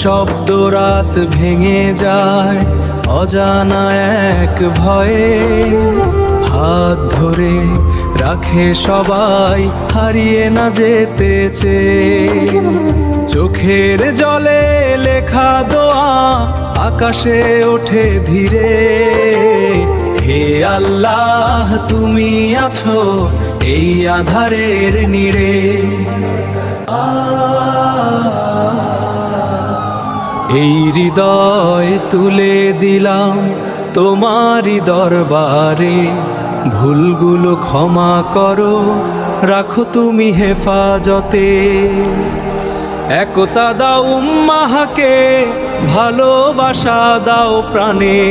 নিঃশব্দ রাত ভেঙে যায় অজানা এক ভয়ে, হাত ধরে রাখে সবাই হারিয়ে না যেতে চেয়ে। চোখের জলে লেখা দোয়া আকাশে ওঠে ধীরে, হে আল্লাহ তুমি আছো এই আধারের নীড়ে। এই হৃদয় তুলে দিলাম তোমারই দরবারে, ভুলগুলো ক্ষমা করো রাখো তুমি হেফাজতে। একতা দাও উম্মাহকে ভালোবাসা দাও প্রাণে,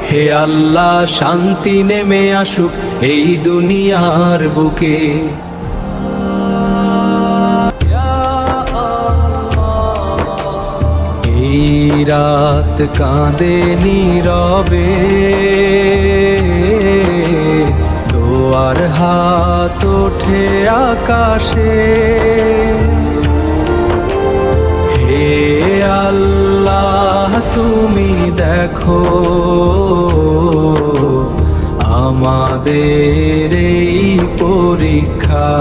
হে আল্লাহ শান্তি নেমে আসুক এই দুনিয়ার বুকে। এই রাত কাঁদে নীরবে, দোয়ার হাত ওঠে আকাশে, হে আল্লাহ তুমি দেখো আমাদের এই পরীক্ষা।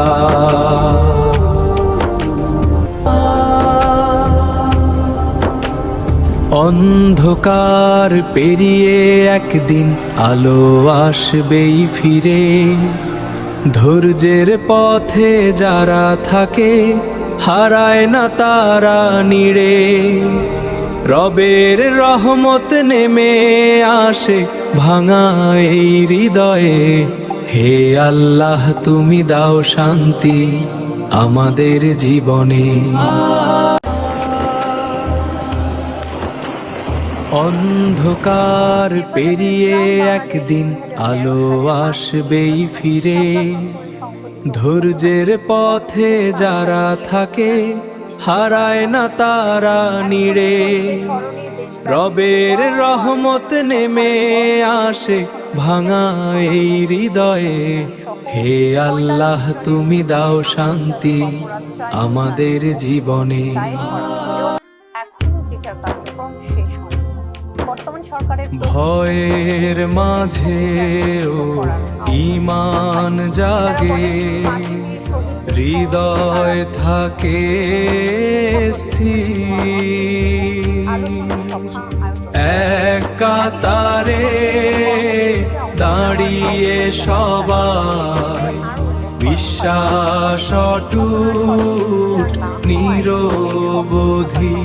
অন্ধকার পেরিয়ে একদিন আলো আসবেই ফিরে, ধৈর্যের পথে যারা থাকে হারায় না তারা নীড়ে। রবের রহমত নেমে আসে ভাঙা এই হৃদয়ে, হে আল্লাহ তুমি দাও শান্তি আমাদের জীবনে। অন্ধকার পেরিয়ে একদিন আলো আসবেই ফিরে, ধৈর্যের পথে যারা থাকে হারায় না তারা নীড়ে। রবের রহমত নেমে আসে ভাঙা এই হৃদয়ে, হে আল্লাহ তুমি দাও শান্তি আমাদের জীবনে। ভয়ের মাঝেও ঈমান জাগে, হৃদয় থাকে স্থির। এক কাতারে দাঁড়িয়ে সবাই বিশ্বাস অটুট নিরবধি।